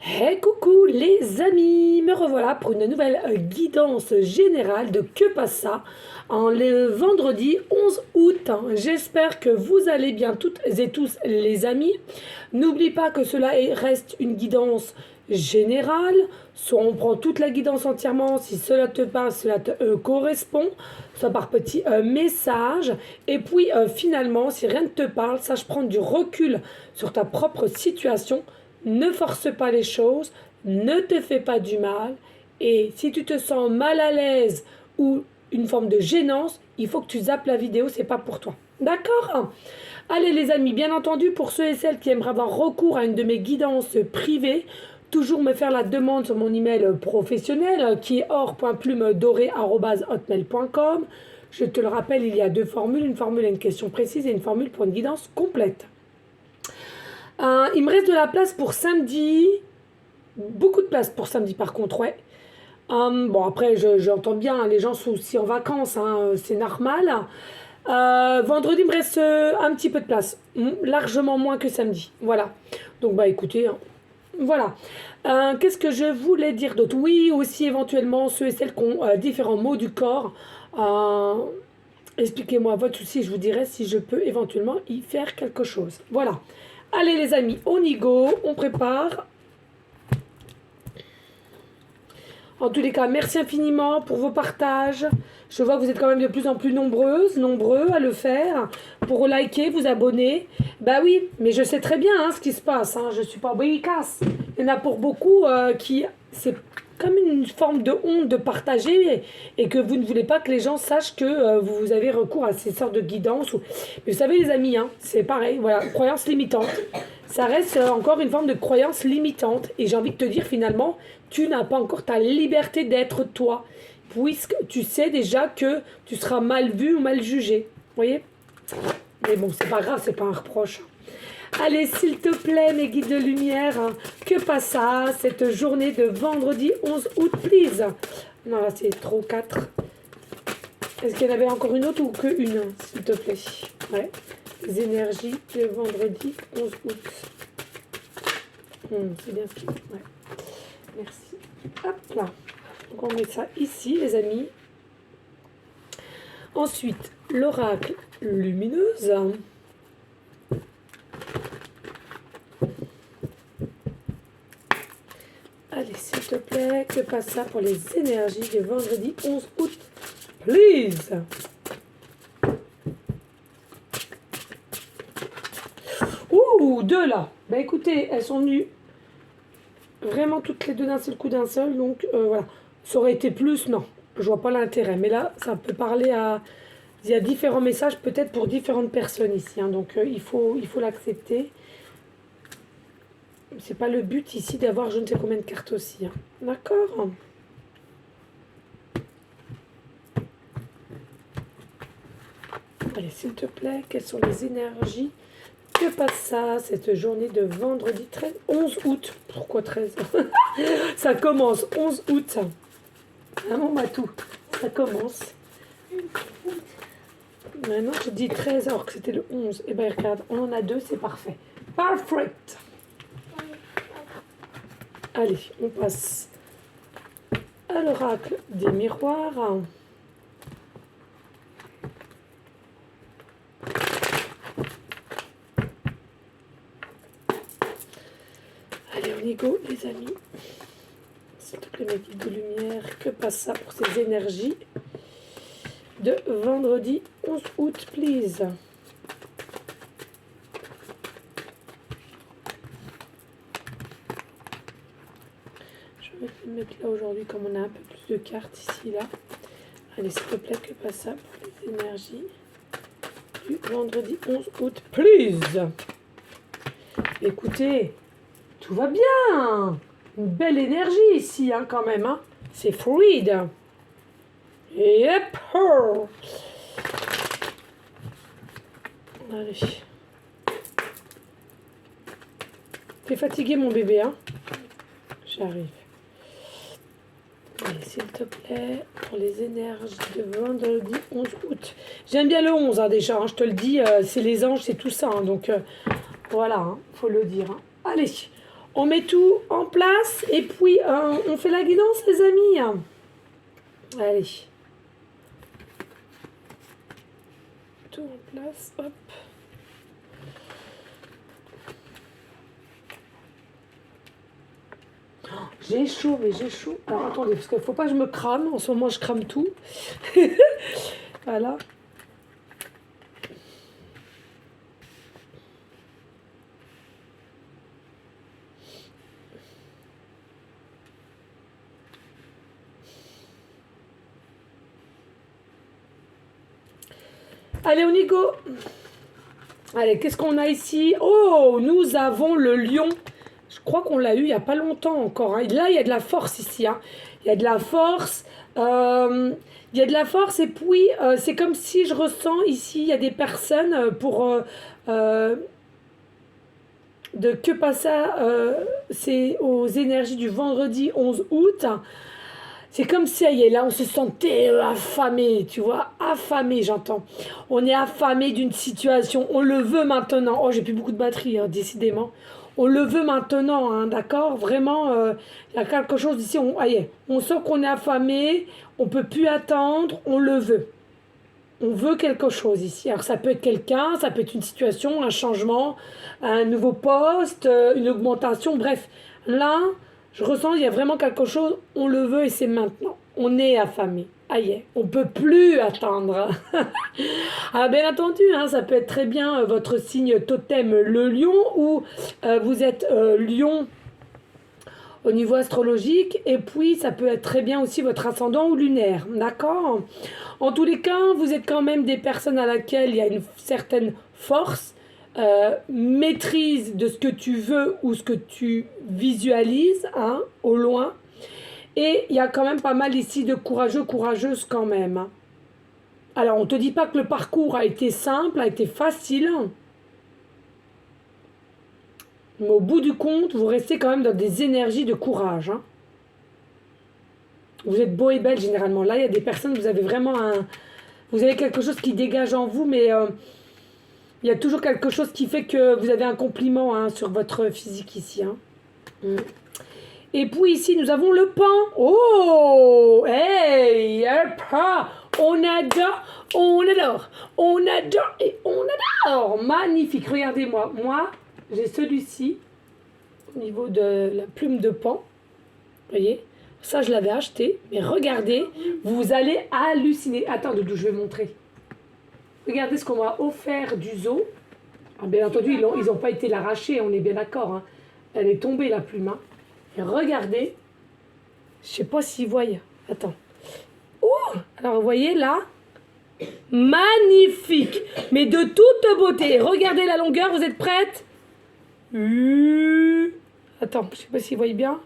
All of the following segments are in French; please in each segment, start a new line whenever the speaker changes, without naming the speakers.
Hey coucou les amis, me revoilà pour une nouvelle guidance générale de Que passe ça en le vendredi 11 août. J'espère que vous allez bien toutes et tous les amis. N'oublie pas que cela reste une guidance générale, soit on prend toute la guidance entièrement si cela te parle, cela te correspond, soit par petits messages. Et puis finalement, si rien ne te parle, sache prendre du recul sur ta propre situation. Ne force pas les choses, ne te fais pas du mal. Et si tu te sens mal à l'aise ou une forme de gênance, il faut que tu zappes la vidéo, c'est pas pour toi. D'accord? Allez les amis, bien entendu, pour ceux et celles qui aimeraient avoir recours à une de mes guidances privées, toujours me faire la demande sur mon email professionnel qui est or.plumedoré@hotmail.com. Je te le rappelle, il y a deux formules, une formule à une question précise et une formule pour une guidance complète. Il me reste de la place pour samedi. Beaucoup de place pour samedi par contre, ouais. Bon, après, j'entends bien, les gens sont aussi en vacances, hein, c'est normal. Vendredi, il me reste un petit peu de place. Largement moins que samedi. Voilà. Donc, bah écoutez, hein, voilà. Qu'est-ce que je voulais dire d'autre? Oui, aussi éventuellement, ceux et celles qui ont différents maux du corps. Expliquez-moi votre souci, je vous dirai si je peux éventuellement y faire quelque chose. Voilà. Allez les amis, on y go, on prépare. En tous les cas, merci infiniment pour vos partages. Je vois que vous êtes quand même de plus en plus nombreux à le faire. Pour liker, vous abonner. Bah oui, mais je sais très bien hein, ce qui se passe. Hein. Je suis pas casse. Il y en a pour beaucoup qui... C'est comme une forme de honte de partager et que vous ne voulez pas que les gens sachent que vous avez recours à ces sortes de guidances. Mais vous savez les amis, hein, c'est pareil, voilà, croyance limitante. Ça reste encore une forme de croyance limitante. Et j'ai envie de te dire finalement, tu n'as pas encore ta liberté d'être toi. Puisque tu sais déjà que tu seras mal vu ou mal jugé. Vous voyez? Mais bon, c'est pas grave, c'est pas un reproche. Allez, s'il te plaît, mes guides de lumière, hein, que passe ça, cette journée de vendredi 11 août, please? Non, là, c'est trop 4. Est-ce qu'il y en avait encore une autre ou que une, s'il te plaît? Ouais. Les énergies de vendredi 11 août. C'est bien ce qu'il faut. Ouais. Merci. Hop là. Donc, on met ça ici, les amis. Ensuite, l'oracle lumineuse. Allez, s'il te plaît, que passe ça pour les énergies de vendredi 11 août, please? Ouh, deux là. Bah écoutez, elles sont venues vraiment toutes les deux d'un seul coup d'un seul, donc voilà. Ça aurait été plus, non. Je vois pas l'intérêt. Mais là, ça peut parler à... Il y a différents messages peut-être pour différentes personnes ici, hein, donc il faut l'accepter. C'est pas le but ici d'avoir je ne sais combien de cartes aussi. Hein. D'accord? Allez, s'il te plaît, quelles sont les énergies? Que passe ça, cette journée de vendredi 11 août? Pourquoi 13? Ça commence, 11 août. Ah mon matou, ça commence. Maintenant, je dis 13 alors que c'était le 11. Eh bien, regarde, on en a deux, c'est parfait. Perfect! Allez, on passe à l'oracle des miroirs. Allez, on y go, les amis. S'il te plaît, mes guides de lumière, que passe ça pour ces énergies de vendredi 11 août, please? Je vais le mettre là aujourd'hui, comme on a un peu plus de cartes ici, là. Allez, s'il te plaît, que passe ça pour les énergies du vendredi 11 août, please? Écoutez, tout va bien. Une belle énergie ici, hein, quand même. Hein. C'est fluide. Yep. Allez. T'es fatigué, mon bébé, hein? J'arrive. Allez, s'il te plaît, pour les énergies de vendredi 11 août. J'aime bien le 11, hein, déjà. Hein, je te le dis, c'est les anges, c'est tout ça. Hein, donc, voilà, hein, faut le dire. Hein. Allez. On met tout en place et puis on fait la guidance, les amis. Allez. Tout en place, hop. J'ai chaud, mais j'ai chaud. Alors attendez, parce qu'il ne faut pas que je me crame. En ce moment, je crame tout. Voilà. Allez, on y go. Allez, qu'est-ce qu'on a ici? Oh, nous avons le lion. Je crois qu'on l'a eu il n'y a pas longtemps encore. Hein. Là, il y a de la force ici. Hein. Il y a de la force. Il y a de la force et puis c'est comme si je ressens ici, il y a des personnes de que passa, c'est aux énergies du vendredi 11 août. C'est comme si, ça y est, là, on se sentait affamé, tu vois, affamé, j'entends. On est affamé d'une situation, on le veut maintenant. Oh, j'ai plus beaucoup de batterie, hein, décidément. On le veut maintenant, hein, d'accord? Vraiment, il y a quelque chose ici, on sent qu'on est affamé, on peut plus attendre, on le veut. On veut quelque chose ici. Alors ça peut être quelqu'un, ça peut être une situation, un changement, un nouveau poste, une augmentation, bref. Là, je ressens il y a vraiment quelque chose, on le veut et c'est maintenant. On est affamé. Aïe, on peut plus attendre. Ah, bien entendu, hein, ça peut être très bien votre signe totem, le lion, ou vous êtes lion au niveau astrologique, et puis ça peut être très bien aussi votre ascendant ou lunaire, d'accord? En tous les cas, vous êtes quand même des personnes à laquelle il y a une certaine force, maîtrise de ce que tu veux ou ce que tu visualises, hein, au loin, et il y a quand même pas mal ici de courageux, courageuses quand même. Hein. Alors, on ne te dit pas que le parcours a été simple, a été facile, mais au bout du compte, vous restez quand même dans des énergies de courage. Hein. Vous êtes beau et belle généralement. Là, il y a des personnes, vous avez vraiment vous avez quelque chose qui dégage en vous, mais il y a toujours quelque chose qui fait que vous avez un compliment, hein, sur votre physique ici. Hein. Et puis ici, nous avons le pan. Oh, hey, un pan. On adore, on adore, on adore et on adore. Magnifique. Regardez-moi. Moi, j'ai celui-ci au niveau de la plume de pan. Vous voyez? Ça, je l'avais acheté. Mais regardez, vous allez halluciner. Attends, Doudou, je vais montrer. Regardez ce qu'on m'a offert du zoo. Ah, bien entendu, ils n'ont pas été l'arracher, on est bien d'accord. Hein. Elle est tombée, la plume. Hein. Et regardez. Je ne sais pas s'ils voient. Attends. Oh, alors, vous voyez, là. Magnifique. Mais de toute beauté. Regardez la longueur, vous êtes prêtes? Attends, je ne sais pas s'ils voient bien.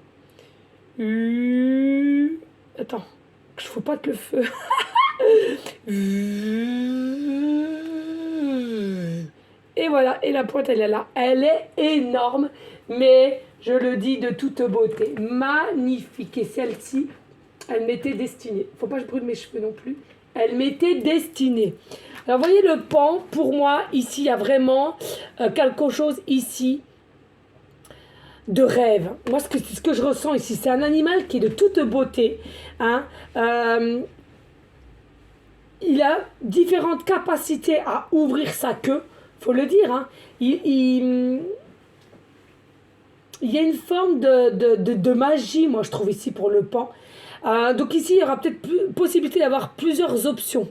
Attends, je ne fous pas que le feu. Et voilà, et la pointe elle est là. Elle est énorme, mais je le dis de toute beauté. Magnifique. Et celle-ci, elle m'était destinée. Faut pas que je brûle mes cheveux non plus. Elle m'était destinée. Alors vous voyez le pan, pour moi, ici, il y a vraiment quelque chose ici de rêve. Moi, ce que je ressens ici, c'est un animal qui est de toute beauté. Hein. Il a différentes capacités à ouvrir sa queue, faut le dire. Hein. Il y a une forme de magie, moi, je trouve, ici, pour le pan. Donc ici, il y aura peut-être possibilité d'avoir plusieurs options.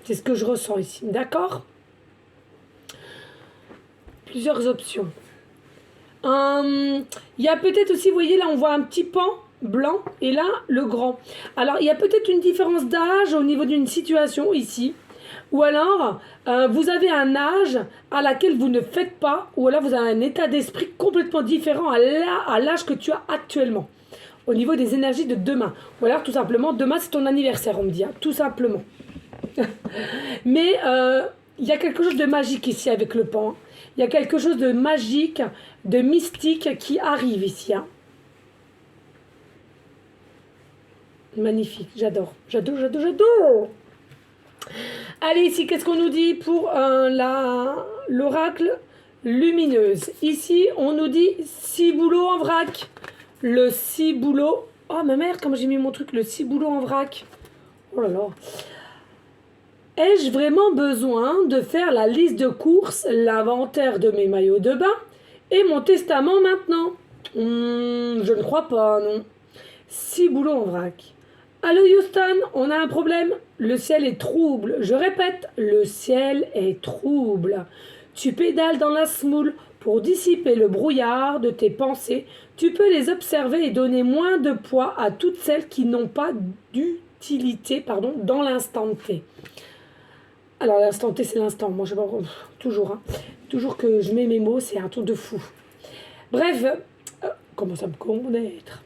C'est ce que je ressens ici, d'accord? Plusieurs options. Il y a peut-être aussi, vous voyez, là, on voit un petit pan blanc et là, le grand. Alors, il y a peut-être une différence d'âge au niveau d'une situation ici. Ou alors, vous avez un âge à laquelle vous ne faites pas, ou alors vous avez un état d'esprit complètement différent à l'âge que tu as actuellement. Au niveau des énergies de demain. Ou alors, tout simplement, demain, c'est ton anniversaire, on me dit. Hein, tout simplement. Mais il y a quelque chose de magique ici avec le pan. Il y a quelque chose de magique, de mystique qui arrive ici. Hein. Magnifique, j'adore, j'adore, j'adore, j'adore. Allez, ici, qu'est-ce qu'on nous dit pour l'oracle lumineuse. Ici, on nous dit ciboulot en vrac. Le ciboulot. Oh, ma mère, comment j'ai mis mon truc, le ciboulot en vrac. Oh là là. Ai-je vraiment besoin de faire la liste de courses, l'inventaire de mes maillots de bain et mon testament maintenant? Je ne crois pas, non. Ciboulot en vrac. Allô Houston, on a un problème. Le ciel est trouble. Je répète, le ciel est trouble. Tu pédales dans la semoule. Pour dissiper le brouillard de tes pensées, tu peux les observer et donner moins de poids à toutes celles qui n'ont pas d'utilité dans l'instant T. Alors l'instant T, c'est l'instant. Moi, je sais pas, toujours. Toujours que je mets mes mots, c'est un truc de fou. Bref, comment ça me connaître?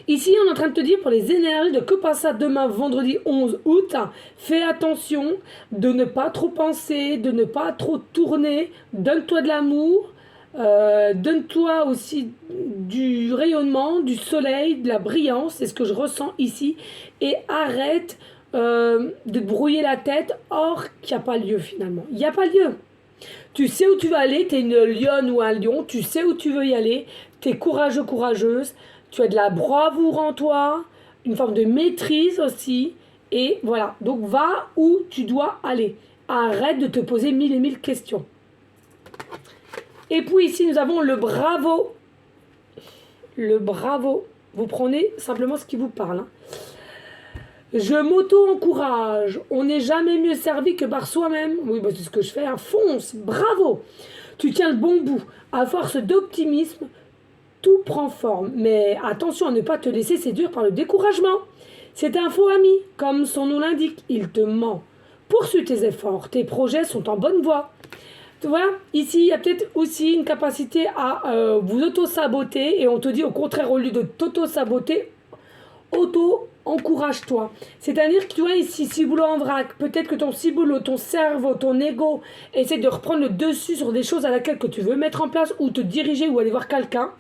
Ici, on est en train de te dire pour les énergies de que passe ça demain, vendredi 11 août. Fais attention de ne pas trop penser, de ne pas trop tourner. Donne-toi de l'amour. Donne-toi aussi du rayonnement, du soleil, de la brillance. C'est ce que je ressens ici. Et arrête de te brouiller la tête. Or, qu'il n'y a pas lieu finalement. Il n'y a pas lieu. Tu sais où tu vas aller. Tu es une lionne ou un lion. Tu sais où tu veux y aller. Tu es courageux, courageuse. Tu as de la bravoure en toi, une forme de maîtrise aussi. Et voilà, donc va où tu dois aller. Arrête de te poser 1000 et 1000 questions. Et puis ici, nous avons le bravo. Le bravo. Vous prenez simplement ce qui vous parle. Je m'auto-encourage. On n'est jamais mieux servi que par soi-même. Oui, c'est ce que je fais. Fonce, bravo. Tu tiens le bon bout. À force d'optimisme, tout prend forme, mais attention à ne pas te laisser séduire par le découragement. C'est un faux ami, comme son nom l'indique, il te ment. Poursuis tes efforts, tes projets sont en bonne voie. Tu vois, ici, il y a peut-être aussi une capacité à vous auto-saboter, et on te dit au contraire, au lieu de t'auto-saboter, auto-encourage-toi. C'est-à-dire que tu vois ici, ciboulot en vrac, peut-être que ton ciboulot, ton cerveau, ton ego essaie de reprendre le dessus sur des choses à laquelle que tu veux mettre en place ou te diriger ou aller voir quelqu'un.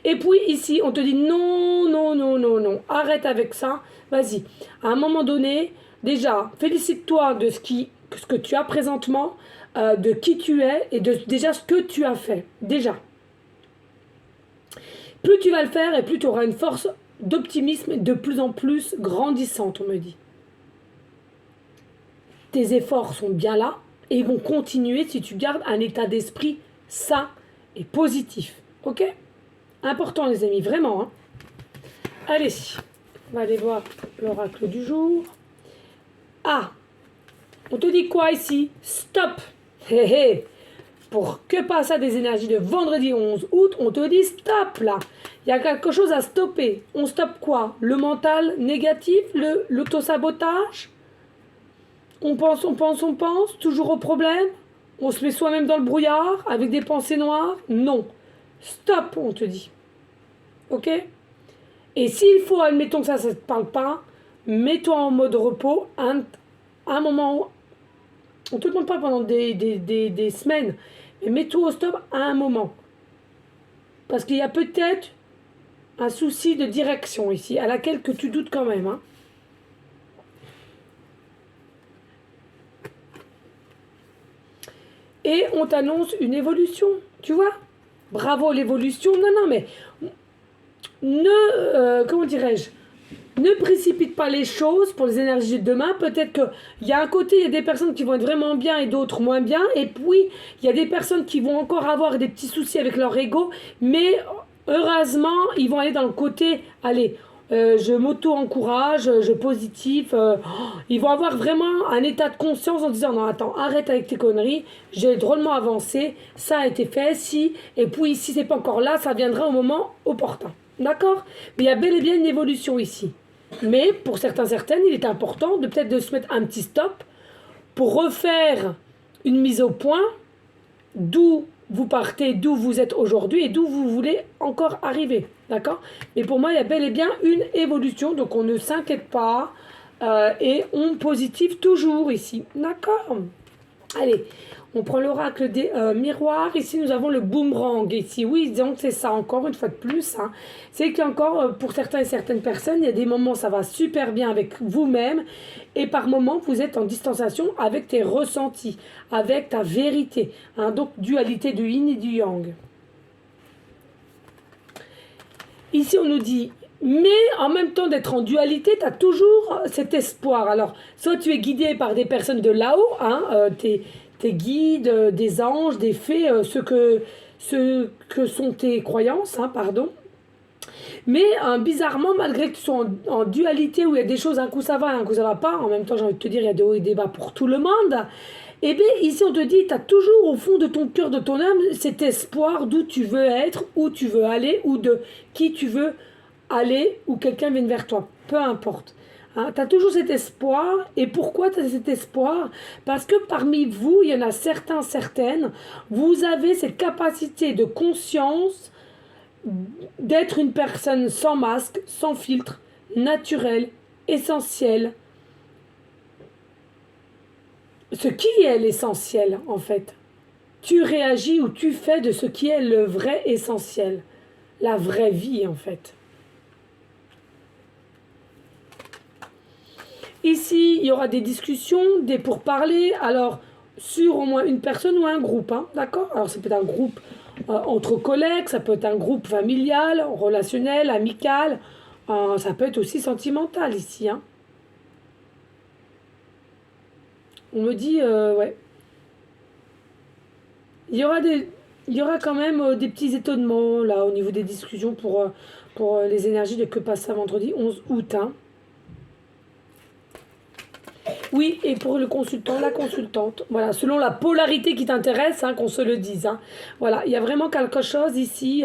Et puis ici, on te dit non, non, non, non, non, arrête avec ça, vas-y. À un moment donné, déjà, félicite-toi de ce que tu as présentement, de qui tu es et de déjà ce que tu as fait. Déjà. Plus tu vas le faire et plus tu auras une force d'optimisme de plus en plus grandissante, on me dit. Tes efforts sont bien là et ils vont continuer si tu gardes un état d'esprit sain et positif. Ok? Important les amis, vraiment. Allez, on va aller voir l'oracle du jour. Ah, on te dit quoi ici? Stop. Hé hé. Pour que passe à des énergies de vendredi 11 août, on te dit stop là. Il y a quelque chose à stopper. On stoppe quoi? Le mental négatif? L'autosabotage? On pense, toujours au problème? On se met soi-même dans le brouillard avec des pensées noires? Non. Stop, on te dit. Ok? Et s'il faut, admettons que ça ne te parle pas, mets-toi en mode repos un moment où on ne te demande pas pendant des semaines, mais mets-toi au stop à un moment. Parce qu'il y a peut-être un souci de direction ici, à laquelle que tu doutes quand même. Et on t'annonce une évolution, tu vois? Bravo l'évolution. Non, mais comment dirais-je? Ne précipite pas les choses pour les énergies de demain. Peut-être qu'il y a un côté, il y a des personnes qui vont être vraiment bien et d'autres moins bien. Et puis, il y a des personnes qui vont encore avoir des petits soucis avec leur ego. Mais heureusement, ils vont aller dans le côté, allez, je m'auto-encourage, je positif. Ils vont avoir vraiment un état de conscience en disant, non, attends, arrête avec tes conneries. J'ai drôlement avancé. Ça a été fait, si. Et puis, si c'est pas encore là, ça viendra au moment opportun. D'accord? Mais il y a bel et bien une évolution ici. Mais pour certaines, il est important de peut-être de se mettre un petit stop pour refaire une mise au point d'où vous partez, d'où vous êtes aujourd'hui et d'où vous voulez encore arriver. D'accord? Mais pour moi, il y a bel et bien une évolution, donc on ne s'inquiète pas et on positive toujours ici. D'accord? Allez, On prend l'oracle des miroirs. Ici, nous avons le boomerang. Ici, oui, donc c'est ça, encore une fois de plus. Hein. C'est qu'encore, pour certains et certaines personnes, il y a des moments, ça va super bien avec vous-même. Et par moments, vous êtes en distanciation avec tes ressentis, avec ta vérité. Hein. Donc, dualité du yin et du yang. Ici, on nous dit, mais en même temps d'être en dualité, tu as toujours cet espoir. Alors, soit tu es guidé par des personnes de là-haut, hein, tes guides, des anges, des fées, ce que sont tes croyances, hein, pardon. Mais bizarrement, malgré que tu sois en dualité où il y a des choses, un coup ça va, un coup ça va pas, en même temps, j'ai envie de te dire, il y a des hauts et des bas pour tout le monde. Et bien, ici, on te dit, tu as toujours au fond de ton cœur, de ton âme, cet espoir d'où tu veux être, où tu veux aller, ou de qui tu veux aller, ou quelqu'un vienne vers toi. Peu importe. Hein, tu as toujours cet espoir. Et pourquoi tu as cet espoir? Parce que parmi vous, il y en a certains, certaines, vous avez cette capacité de conscience d'être une personne sans masque, sans filtre, naturelle, essentielle. Ce qui est l'essentiel, en fait. Tu réagis ou tu fais de ce qui est le vrai essentiel. La vraie vie, en fait. Ici, il y aura des discussions, des pourparlers, alors sur au moins une personne ou un groupe, hein, d'accord? Alors ça peut être un groupe entre collègues, ça peut être un groupe familial, relationnel, amical, ça peut être aussi sentimental ici, hein. On me dit, ouais. Il y aura quand même des petits étonnements là au niveau des discussions pour les énergies de Que passe ça vendredi 11 août, hein. Oui, et pour le consultant, la consultante, voilà, selon la polarité qui t'intéresse, hein, qu'on se le dise. Hein. Voilà, il y a vraiment quelque chose ici.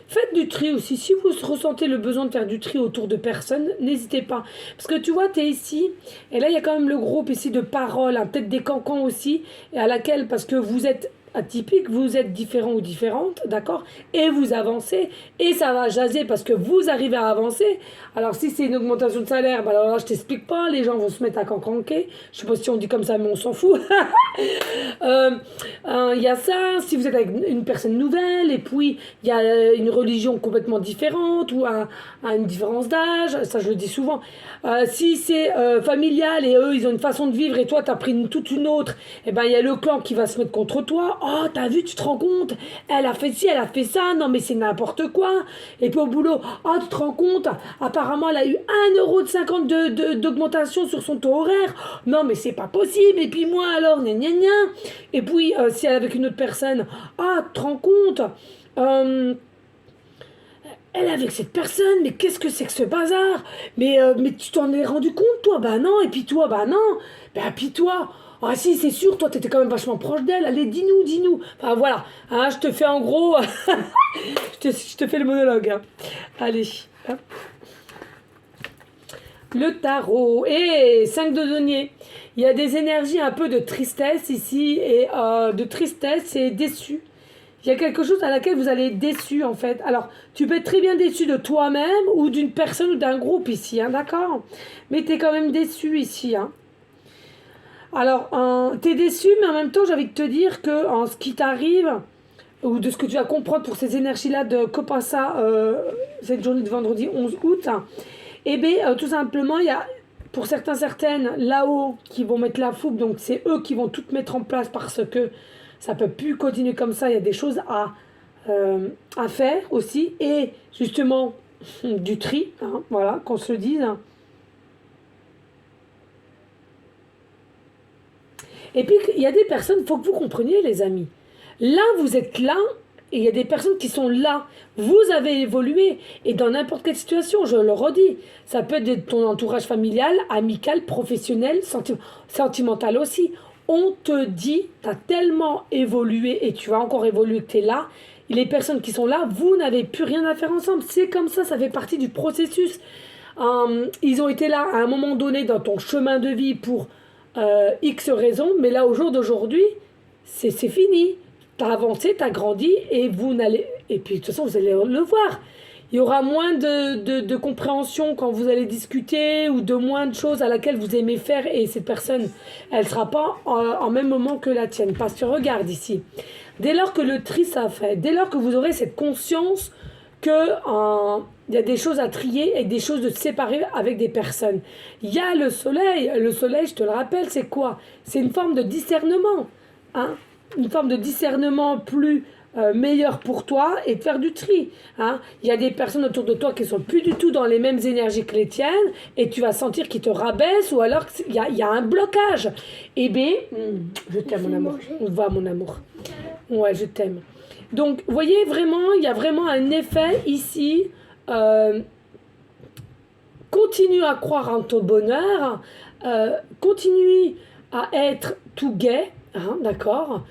Faites du tri aussi. Si vous ressentez le besoin de faire du tri autour de personnes, n'hésitez pas. Parce que tu vois, tu es ici, et là, il y a quand même le groupe ici de paroles, hein, peut-être des cancans aussi, et à laquelle, parce que vous êtes atypique, vous êtes différent ou différente, d'accord? Et vous avancez, et ça va jaser parce que vous arrivez à avancer. Alors, si c'est une augmentation de salaire, bah alors là, je t'explique pas, les gens vont se mettre à cancanquer. Je sais pas si on dit comme ça, mais on s'en fout. Il y a ça, si vous êtes avec une personne nouvelle, et puis il y a une religion complètement différente, ou une différence d'âge, ça je le dis souvent. Si c'est familial, et eux, ils ont une façon de vivre, et toi, tu as pris toute une autre, et ben il y a le clan qui va se mettre contre toi. Oh, t'as vu, tu te rends compte? Elle a fait ci, elle a fait ça. Non, mais c'est n'importe quoi. Et puis au boulot, oh, tu te rends compte? Apparemment, elle a eu 1,50 € d'augmentation sur son taux horaire. Non, mais c'est pas possible. Et puis moi, alors, gna gna gna. Et puis, si elle est avec une autre personne, ah, tu te rends compte? Elle est avec cette personne, mais qu'est-ce que c'est que ce bazar? Mais tu t'en es rendu compte, toi? Bah non. Et puis toi, bah non. Bah puis toi. Ah si, c'est sûr, toi, t'étais quand même vachement proche d'elle. Allez, dis-nous, dis-nous. Enfin, voilà. Hein, je te fais en gros... je te fais le monologue. Hein. Allez. Hop. Le tarot. Et 5 de denier. Il y a des énergies un peu de tristesse ici. Et de tristesse et déçu. Il y a quelque chose à laquelle vous allez être déçu, en fait. Alors, tu peux être très bien déçu de toi-même ou d'une personne ou d'un groupe ici, hein, d'accord? Mais tu es quand même déçu ici, hein. Alors, t'es déçu, mais en même temps, j'ai envie de te dire que en ce qui t'arrive, ou de ce que tu vas comprendre pour ces énergies-là de Kopassa, cette journée de vendredi 11 août, eh bien, tout simplement, il y a pour certains, certaines, là-haut, qui vont mettre la fougue, donc c'est eux qui vont tout mettre en place parce que ça ne peut plus continuer comme ça, il y a des choses à faire aussi, et justement, du tri, hein, voilà, qu'on se le dise. Et puis, il y a des personnes, il faut que vous compreniez, les amis. Là, vous êtes là, et il y a des personnes qui sont là. Vous avez évolué. Et dans n'importe quelle situation, je le redis, ça peut être ton entourage familial, amical, professionnel, sentimental aussi. On te dit, tu as tellement évolué, et tu vas encore évoluer que tu es là. Et les personnes qui sont là, vous n'avez plus rien à faire ensemble. C'est comme ça fait partie du processus. Ils ont été là à un moment donné dans ton chemin de vie pour... X raisons, mais là au jour d'aujourd'hui, c'est fini. T'as avancé, t'as grandi, et vous n'allez. Et puis de toute façon, vous allez le voir. Il y aura moins de compréhension quand vous allez discuter ou de moins de choses à laquelle vous aimez faire et cette personne, elle ne sera pas en même moment que la tienne. Parce que regarde ici, dès lors que le tri sera fait, dès lors que vous aurez cette conscience que il y a des choses à trier et des choses de séparer avec des personnes. Il y a le soleil. Le soleil, je te le rappelle, c'est quoi? C'est une forme de discernement. Hein? Une forme de discernement plus meilleur pour toi et de faire du tri. Hein? Il y a des personnes autour de toi qui sont plus du tout dans les mêmes énergies que les tiennes et tu vas sentir qu'ils te rabaissent ou alors qu'il y a un blocage. Eh bien, je t'aime mon amour. On va mon amour. Ouais, je t'aime. Donc, vous voyez, vraiment, il y a vraiment un effet ici. Continue à croire en ton bonheur. Continue à être tout gai. Hein, d'accord?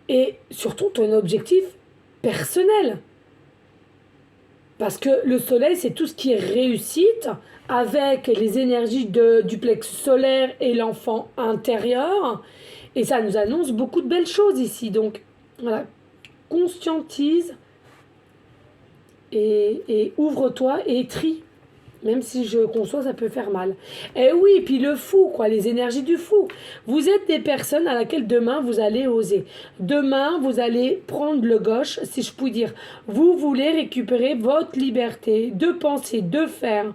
Et surtout ton objectif personnel. Parce que le soleil, c'est tout ce qui est réussite avec les énergies du plexus solaire et l'enfant intérieur. Et ça nous annonce beaucoup de belles choses ici. Donc, voilà. Conscientise et ouvre-toi et trie. Même si je conçois, ça peut faire mal. Et oui, puis le fou, quoi, les énergies du fou. Vous êtes des personnes à laquelle demain, vous allez oser. Demain, vous allez prendre le gauche, si je puis dire. Vous voulez récupérer votre liberté de penser, de faire,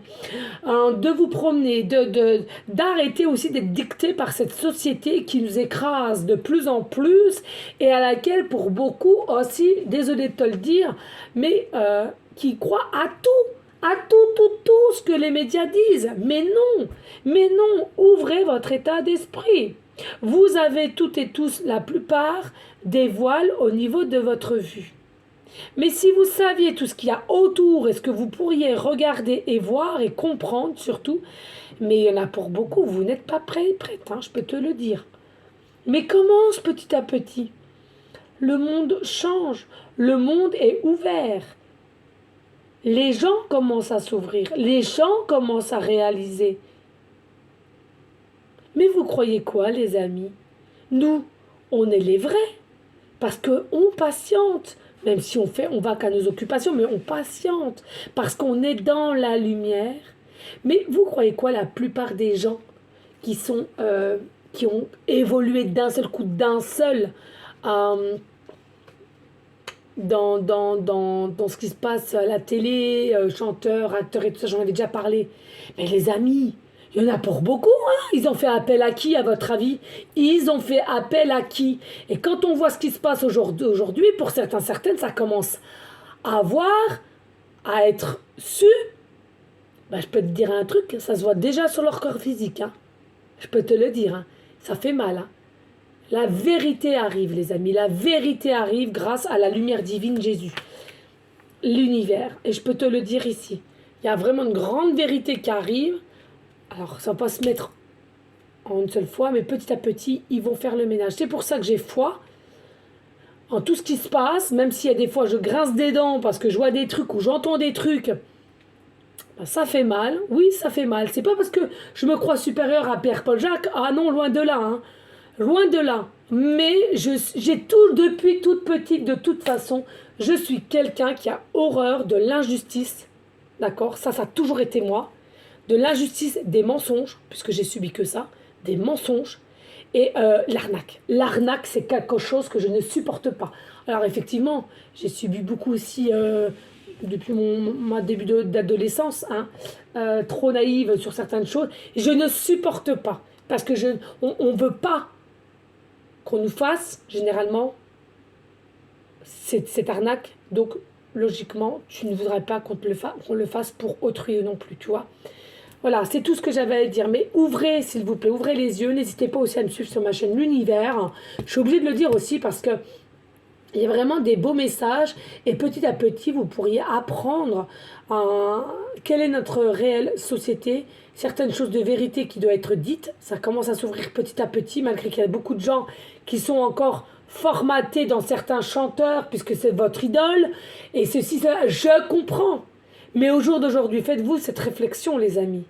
de vous promener, d'arrêter aussi d'être dicté par cette société qui nous écrase de plus en plus et à laquelle, pour beaucoup aussi, désolé de te le dire, mais qui croient à tout. À tout ce que les médias disent. Mais non, ouvrez votre état d'esprit. Vous avez toutes et tous, la plupart, des voiles au niveau de votre vue. Mais si vous saviez tout ce qu'il y a autour et ce que vous pourriez regarder et voir et comprendre surtout, mais il y en a pour beaucoup, vous n'êtes pas prête, hein, je peux te le dire. Mais commence petit à petit. Le monde change, le monde est ouvert. Les gens commencent à s'ouvrir, les gens commencent à réaliser. Mais vous croyez quoi, les amis? Nous, on est les vrais, parce qu'on patiente, même si on va qu'à nos occupations, mais on patiente, parce qu'on est dans la lumière. Mais vous croyez quoi, la plupart des gens qui ont évolué d'un seul coup, d'un seul... dans ce qui se passe à la télé, chanteurs, acteurs et tout ça, j'en avais déjà parlé. Mais les amis, il y en a pour beaucoup, hein. Ils ont fait appel à qui, à votre avis? Ils ont fait appel à qui? Et quand on voit ce qui se passe aujourd'hui, pour certaines, ça commence à voir, à être su. Ben, je peux te dire un truc, ça se voit déjà sur leur corps physique. Hein. Je peux te le dire, hein. Ça fait mal. Hein. La vérité arrive, les amis. La vérité arrive grâce à la lumière divine Jésus. L'univers. Et je peux te le dire ici. Il y a vraiment une grande vérité qui arrive. Alors, ça va pas se mettre en une seule fois, mais petit à petit, ils vont faire le ménage. C'est pour ça que j'ai foi en tout ce qui se passe, même s'il y a des fois, je grince des dents parce que je vois des trucs ou j'entends des trucs. Ben, ça fait mal. Oui, ça fait mal. C'est pas parce que je me crois supérieur à Pierre-Paul Jacques. Ah non, loin de là, hein. Loin de là, mais j'ai tout depuis toute petite, de toute façon, je suis quelqu'un qui a horreur de l'injustice, d'accord? Ça a toujours été moi, de l'injustice, des mensonges, puisque j'ai subi que ça, des mensonges, et l'arnaque. L'arnaque, c'est quelque chose que je ne supporte pas. Alors effectivement, j'ai subi beaucoup aussi depuis mon début d'adolescence, hein, trop naïve sur certaines choses, je ne supporte pas, parce que on veut pas qu'on nous fasse, généralement, cette arnaque. Donc, logiquement, tu ne voudrais pas qu'on le fasse pour autrui non plus, tu vois. Voilà, c'est tout ce que j'avais à dire. Mais ouvrez, s'il vous plaît, ouvrez les yeux. N'hésitez pas aussi à me suivre sur ma chaîne L'Univers. Je suis obligée de le dire aussi parce que il y a vraiment des beaux messages. Et petit à petit, vous pourriez apprendre quelle est notre réelle société. Certaines choses de vérité qui doivent être dites. Ça commence à s'ouvrir petit à petit, malgré qu'il y a beaucoup de gens qui sont encore formatés dans certains chanteurs, puisque c'est votre idole. Et ceci, ça, je comprends. Mais au jour d'aujourd'hui, faites-vous cette réflexion, les amis.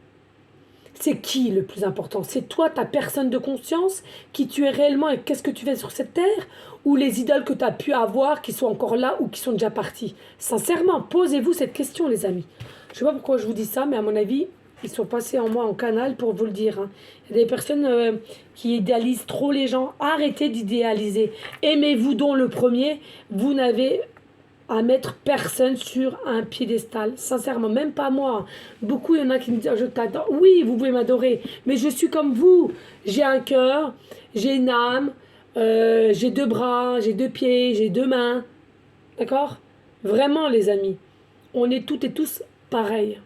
C'est qui le plus important? C'est toi, ta personne de conscience, qui tu es réellement et qu'est-ce que tu fais sur cette terre? Ou les idoles que tu as pu avoir qui sont encore là ou qui sont déjà partis? Sincèrement, posez-vous cette question, les amis. Je ne sais pas pourquoi je vous dis ça, mais à mon avis, ils sont passés en moi en canal pour vous le dire. Hein. Il y a des personnes qui idéalisent trop les gens. Arrêtez d'idéaliser. Aimez-vous donc le premier. Vous n'avez à mettre personne sur un piédestal. Sincèrement, même pas moi. Beaucoup, il y en a qui me disent, je t'adore. Oui, vous pouvez m'adorer, mais je suis comme vous. J'ai un cœur, j'ai une âme, j'ai deux bras, j'ai deux pieds, j'ai deux mains. D'accord? Vraiment, les amis. On est toutes et tous pareils.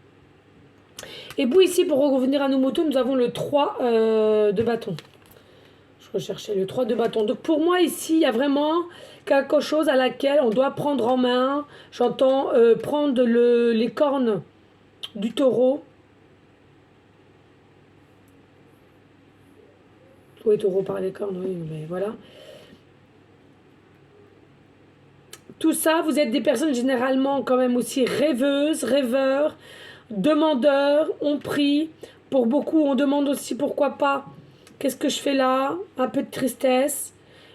Et puis ici, pour revenir à nos motos, nous avons le 3 de bâton. Je recherchais le 3 de bâton. Donc pour moi, ici, il y a vraiment quelque chose à laquelle on doit prendre en main. J'entends prendre les cornes du taureau. Oui, taureau par les cornes, oui, mais voilà. Tout ça, vous êtes des personnes généralement quand même aussi rêveuses, rêveurs, demandeurs, on prie. Pour beaucoup, on demande aussi pourquoi pas. Qu'est-ce que je fais là? Un peu de tristesse.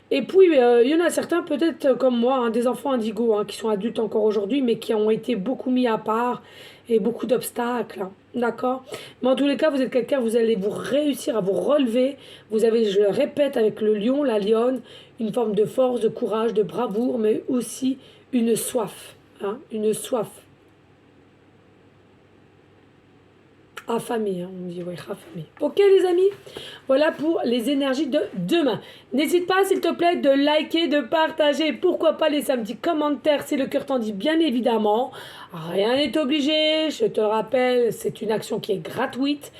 Et puis, il y en a certains, peut-être comme moi, hein, des enfants indigos, hein, qui sont adultes encore aujourd'hui, mais qui ont été beaucoup mis à part et beaucoup d'obstacles. Hein, d'accord? Mais en tous les cas, vous êtes quelqu'un, vous allez vous réussir à vous relever. Vous avez, je le répète, avec le lion, la lionne, une forme de force, de courage, de bravoure, mais aussi une soif. Hein, une soif. Affamé, hein, on dit, ouais, affamé. Ok, les amis, voilà pour les énergies de demain. N'hésite pas, s'il te plaît, de liker, de partager, pourquoi pas laisser un petit commentaire si le cœur t'en dit, bien évidemment. Rien n'est obligé, je te le rappelle, c'est une action qui est gratuite.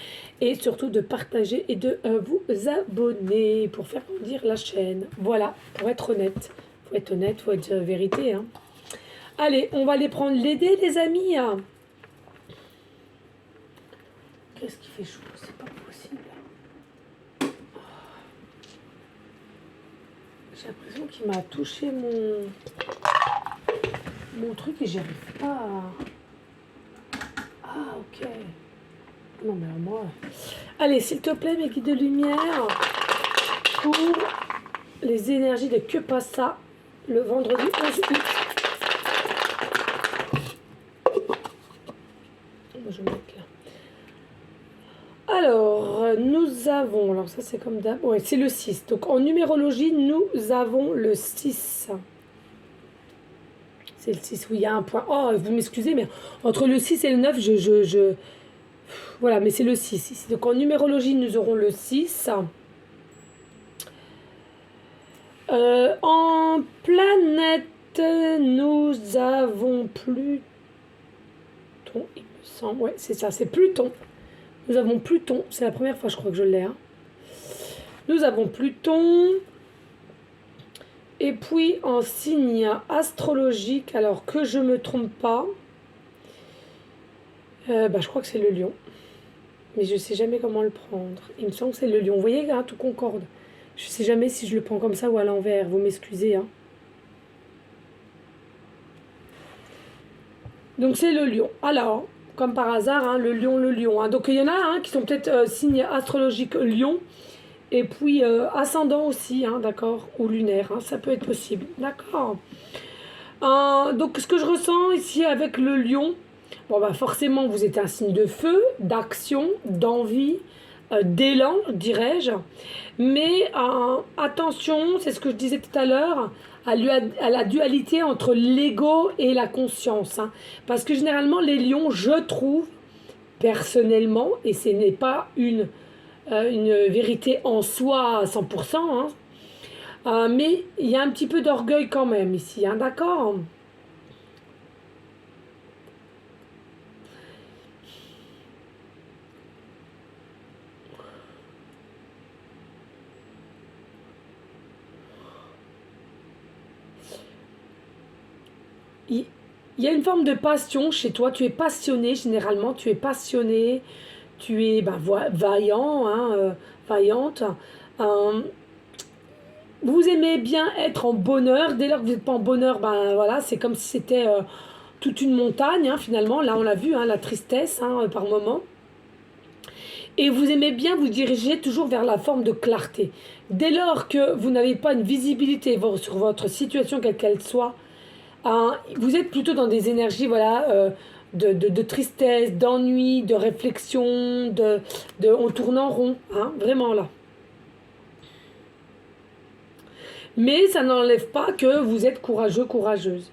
Et surtout de partager et de vous abonner pour faire grandir la chaîne. Voilà, pour être honnête. Faut être honnête, faut être vérité. Hein. Allez, on va aller prendre les dés, les amis. Qu'est-ce qui fait chaud? C'est pas possible. J'ai l'impression qu'il m'a touché mon truc et j'y arrive pas à... Ah, ok. Non, mais alors moi... Allez, s'il te plaît, mes guides de lumière, pour les énergies de Que Passa le vendredi 11 août. Je vais mettre là. Alors, nous avons, alors ça c'est comme d'hab, ouais, c'est le 6. Donc en numérologie, nous avons le 6. C'est le 6, oui, il y a un point. Oh, vous m'excusez, mais entre le 6 et le 9, voilà, mais c'est le 6 ici. Donc en numérologie, nous aurons le 6. En planète, nous avons Pluton, il me semble. Ouais, c'est ça, c'est Pluton. Nous avons Pluton, c'est la première fois je crois que je l'ai. Hein. Nous avons Pluton. Et puis en signe astrologique, alors que je ne me trompe pas, je crois que c'est le lion. Mais je ne sais jamais comment le prendre. Il me semble que c'est le lion. Vous voyez, hein, tout concorde. Je ne sais jamais si je le prends comme ça ou à l'envers. Vous m'excusez. Hein. Donc c'est le lion. Alors... Comme par hasard, hein, le lion. Hein. Donc il y en a hein, qui sont peut-être signes astrologiques lion. Et puis ascendant aussi, hein, d'accord, ou lunaire. Hein, ça peut être possible. D'accord. Donc ce que je ressens ici avec le lion, bon bah forcément vous êtes un signe de feu, d'action, d'envie, d'élan, dirais-je. Mais attention, c'est ce que je disais tout à l'heure, à la dualité entre l'ego et la conscience. Hein. Parce que généralement, les lions, je trouve, personnellement, et ce n'est pas une vérité en soi à 100%, hein, mais il y a un petit peu d'orgueil quand même ici, hein, d'accord ? Il y a une forme de passion chez toi, tu es passionné généralement, tu es passionné, tu es vaillant, hein, vaillante. Vous aimez bien être en bonheur, dès lors que vous n'êtes pas en bonheur, voilà, c'est comme si c'était toute une montagne, hein, finalement, là on l'a vu, hein, la tristesse hein, par moment. Et vous aimez bien vous diriger toujours vers la forme de clarté. Dès lors que vous n'avez pas une visibilité sur votre situation, quelle qu'elle soit, hein, vous êtes plutôt dans des énergies, voilà, de tristesse, d'ennui, de réflexion, on tourne en rond, hein, vraiment là. Mais ça n'enlève pas que vous êtes courageux, courageuse.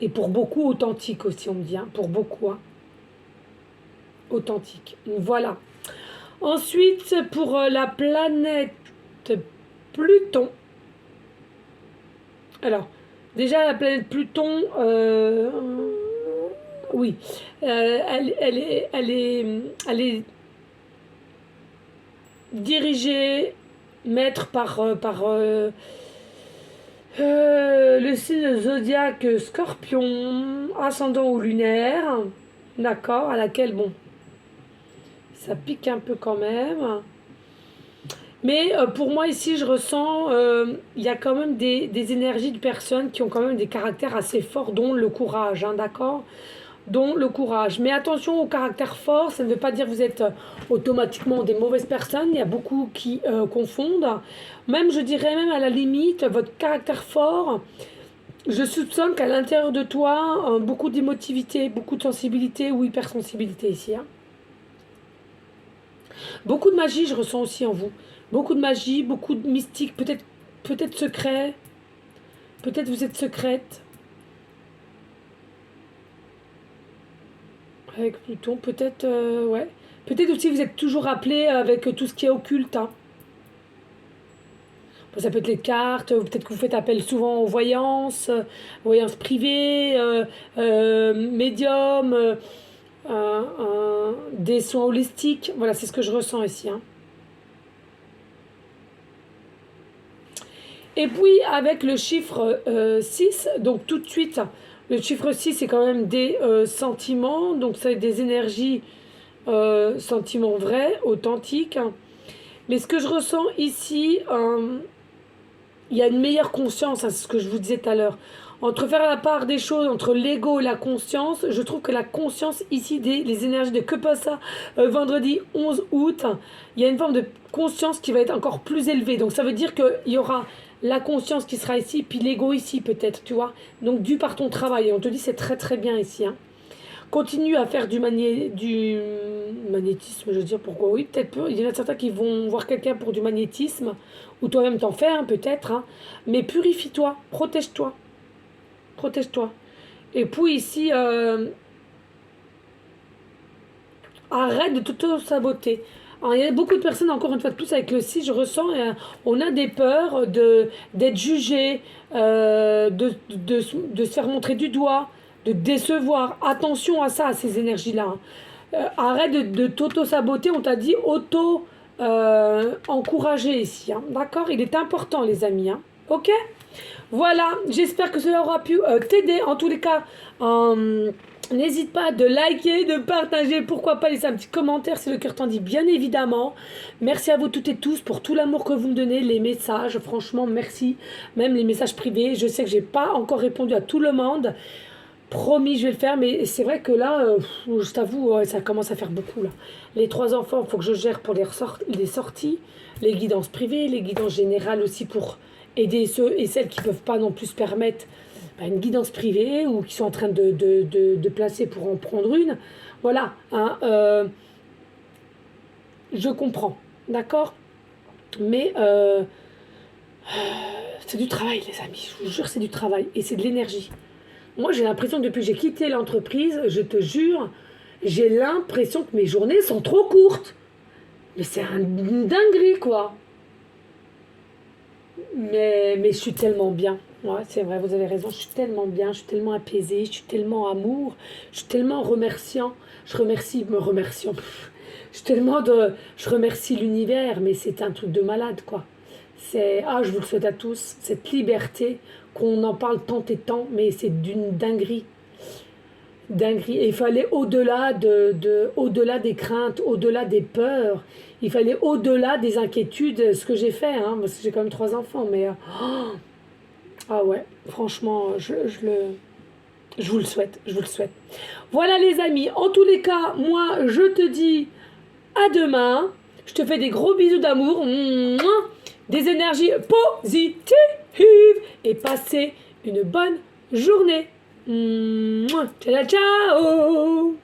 Et pour beaucoup, authentique aussi, on me dit, hein, pour beaucoup, hein. Authentique. Voilà. Ensuite, pour la planète Pluton. Alors, déjà, la planète Pluton, oui, elle est dirigée, maître le signe zodiaque Scorpion, ascendant ou lunaire, d'accord, à laquelle, bon, ça pique un peu quand même. Mais pour moi, ici, je ressens, il y a quand même des énergies de personnes qui ont quand même des caractères assez forts, dont le courage, hein, d'accord? Dont le courage. Mais attention au caractère fort, ça ne veut pas dire que vous êtes automatiquement des mauvaises personnes. Il y a beaucoup qui confondent. Même, je dirais même à la limite, votre caractère fort, je soupçonne qu'à l'intérieur de toi, beaucoup d'émotivité, beaucoup de sensibilité ou hypersensibilité ici, hein. Beaucoup de magie, je ressens aussi en vous. Beaucoup de magie, beaucoup de mystique, peut-être secret. Peut-être vous êtes secrète. Avec Pluton, peut-être, ouais. Peut-être aussi vous êtes toujours appelé avec tout ce qui est occulte, hein. Bon, ça peut être les cartes, peut-être que vous faites appel souvent aux voyances privées, médium, des soins holistiques. Voilà, c'est ce que je ressens ici, hein. Et puis avec le chiffre 6, donc tout de suite, le chiffre 6 c'est quand même des sentiments, donc c'est des énergies, sentiments vrais, authentiques. Mais ce que je ressens ici, il y a une meilleure conscience, hein, c'est ce que je vous disais tout à l'heure. Entre faire la part des choses, entre l'ego et la conscience, je trouve que la conscience ici, les énergies de que passe ça, vendredi 11 août, il y a une forme de conscience qui va être encore plus élevée. Donc ça veut dire qu'il y aura la conscience qui sera ici, puis l'ego ici peut-être, tu vois. Donc dû par ton travail. Et on te dit c'est très très bien ici, hein. Continue à faire du magnétisme, je veux dire, pourquoi oui, peut-être peu. Il y en a certains qui vont voir quelqu'un pour du magnétisme, ou toi-même t'en fais, hein, peut-être, hein. Mais purifie-toi, protège-toi, protège-toi. Et puis ici, arrête de t'auto-saboter. Alors, il y a beaucoup de personnes, encore une fois de plus, avec le 6, je ressens, on a des peurs d'être jugé, de se faire montrer du doigt, de décevoir. Attention à ça, à ces énergies-là, hein. Arrête de t'auto-saboter, on t'a dit auto-encourager ici, hein. D'accord? Il est important, les amis, hein. Ok? Voilà, j'espère que cela aura pu t'aider. En tous les cas, n'hésite pas de liker, de partager, pourquoi pas laisser un petit commentaire si le cœur t'en dit, bien évidemment. Merci à vous toutes et tous pour tout l'amour que vous me donnez, les messages, franchement, merci. Même les messages privés, je sais que j'ai pas encore répondu à tout le monde. Promis, je vais le faire, mais c'est vrai que là, je t'avoue, ouais, ça commence à faire beaucoup, là. Les 3 enfants, il faut que je gère pour les sorties, les guidances privées, les guidances générales aussi pour aider ceux et celles qui ne peuvent pas non plus se permettre une guidance privée ou qui sont en train de placer pour en prendre une. Voilà, hein, je comprends, d'accord? Mais c'est du travail, les amis, je vous jure, c'est du travail et c'est de l'énergie. Moi, j'ai l'impression que depuis que j'ai quitté l'entreprise, je te jure, j'ai l'impression que mes journées sont trop courtes. Mais c'est une dinguerie, quoi. Mais je suis tellement bien. Ouais, c'est vrai, vous avez raison, je suis tellement bien, je suis tellement apaisée, je suis tellement amour, je suis tellement remerciant. Je remercie, me remerciant. Je remercie l'univers, mais c'est un truc de malade, quoi. Je vous le souhaite à tous, cette liberté, qu'on en parle tant et tant, mais c'est d'une dinguerie. Dinguerie. Et il fallait au-delà des craintes, au-delà des peurs, il fallait au-delà des inquiétudes, ce que j'ai fait, hein, parce que j'ai quand même 3 enfants, mais ah ouais, franchement, je vous le souhaite, je vous le souhaite. Voilà les amis, en tous les cas, moi je te dis À demain. Je te fais des gros bisous d'amour. Mouah. Des énergies positives. Et passez une bonne journée. Mouah. Ciao, ciao.